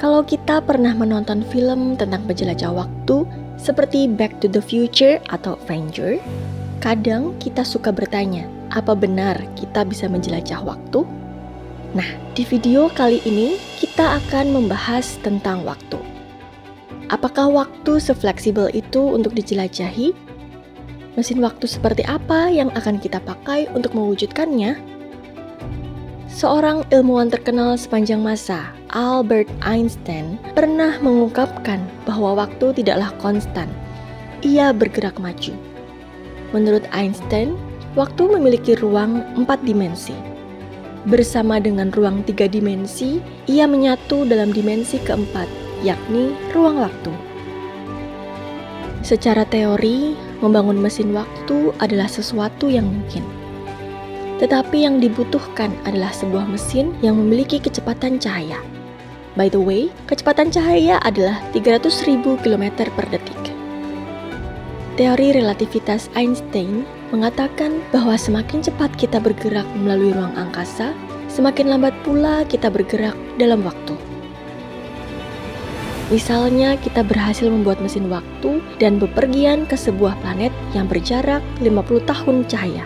Kalau kita pernah menonton film tentang penjelajah waktu seperti Back to the Future atau Avenger, kadang kita suka bertanya, apa benar kita bisa menjelajah waktu? Nah, di video kali ini kita akan membahas tentang waktu. Apakah waktu sefleksibel itu untuk dijelajahi? Mesin waktu seperti apa yang akan kita pakai untuk mewujudkannya? Seorang ilmuwan terkenal sepanjang masa, Albert Einstein, pernah mengungkapkan bahwa waktu tidaklah konstan. Ia bergerak maju. Menurut Einstein, waktu memiliki ruang 4 dimensi. Bersama dengan ruang 3 dimensi, ia menyatu dalam dimensi keempat, yakni ruang waktu. Secara teori, membangun mesin waktu adalah sesuatu yang mungkin. Tetapi yang dibutuhkan adalah sebuah mesin yang memiliki kecepatan cahaya. By the way, kecepatan cahaya adalah 300.000 km per detik. Teori relativitas Einstein mengatakan bahwa semakin cepat kita bergerak melalui ruang angkasa, semakin lambat pula kita bergerak dalam waktu. Misalnya, kita berhasil membuat mesin waktu dan bepergian ke sebuah planet yang berjarak 50 tahun cahaya.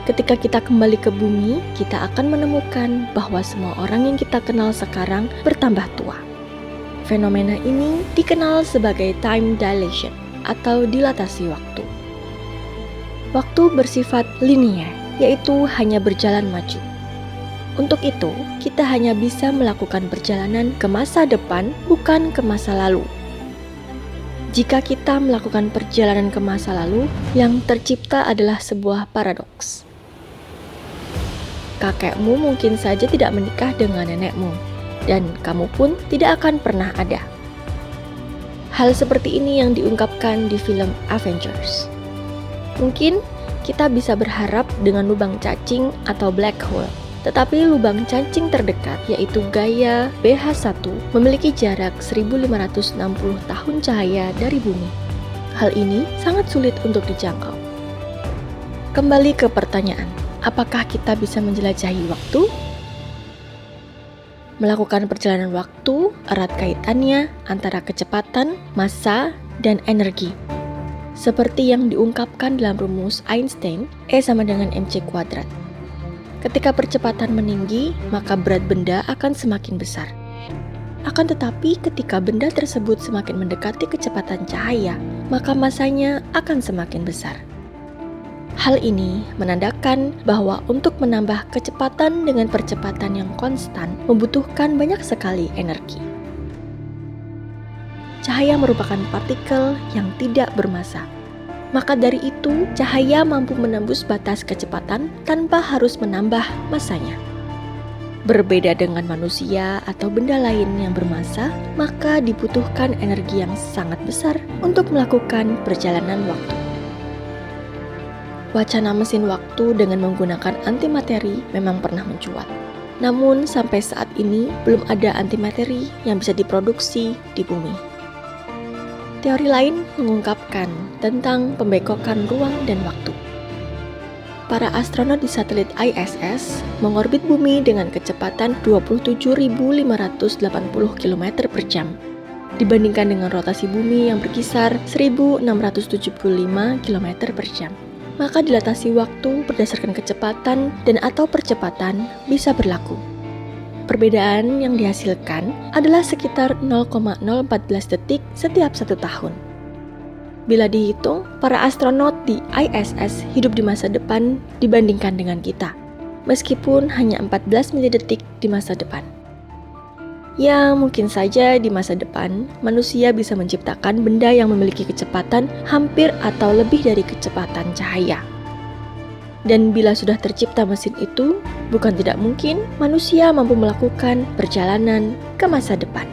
Ketika kita kembali ke bumi, kita akan menemukan bahwa semua orang yang kita kenal sekarang bertambah tua. Fenomena ini dikenal sebagai time dilation atau dilatasi waktu. Waktu bersifat linier, yaitu hanya berjalan maju. Untuk itu, kita hanya bisa melakukan perjalanan ke masa depan, bukan ke masa lalu. Jika kita melakukan perjalanan ke masa lalu, yang tercipta adalah sebuah paradoks. Kakekmu mungkin saja tidak menikah dengan nenekmu, dan kamu pun tidak akan pernah ada. Hal seperti ini yang diungkapkan di film Avengers. Mungkin kita bisa berharap dengan lubang cacing atau black hole, tetapi lubang cacing terdekat, yaitu Gaia BH1, memiliki jarak 1560 tahun cahaya dari bumi. Hal ini sangat sulit untuk dijangkau. Kembali ke pertanyaan, apakah kita bisa menjelajahi waktu? Melakukan perjalanan waktu erat kaitannya antara kecepatan, massa, dan energi. Seperti yang diungkapkan dalam rumus Einstein, E sama dengan mc². Ketika percepatan meninggi, maka berat benda akan semakin besar. Akan tetapi, ketika benda tersebut semakin mendekati kecepatan cahaya, maka massanya akan semakin besar. Hal ini menandakan bahwa untuk menambah kecepatan dengan percepatan yang konstan membutuhkan banyak sekali energi. Cahaya merupakan partikel yang tidak bermassa. Maka dari itu, cahaya mampu menembus batas kecepatan tanpa harus menambah massanya. Berbeda dengan manusia atau benda lain yang bermassa, maka dibutuhkan energi yang sangat besar untuk melakukan perjalanan waktu. Wacana mesin waktu dengan menggunakan antimateri memang pernah mencuat. Namun sampai saat ini belum ada antimateri yang bisa diproduksi di bumi. Teori lain mengungkapkan tentang pembekokan ruang dan waktu. Para astronot di satelit ISS mengorbit bumi dengan kecepatan 27.580 km per jam, dibandingkan dengan rotasi bumi yang berkisar 1.675 km per jam. Maka dilatasi waktu berdasarkan kecepatan dan atau percepatan bisa berlaku. Perbedaan yang dihasilkan adalah sekitar 0,014 detik setiap 1 tahun. Bila dihitung, para astronot di ISS hidup di masa depan dibandingkan dengan kita, meskipun hanya 14 milidetik di masa depan. Ya, mungkin saja di masa depan, manusia bisa menciptakan benda yang memiliki kecepatan hampir atau lebih dari kecepatan cahaya. Dan bila sudah tercipta mesin itu, bukan tidak mungkin manusia mampu melakukan perjalanan ke masa depan.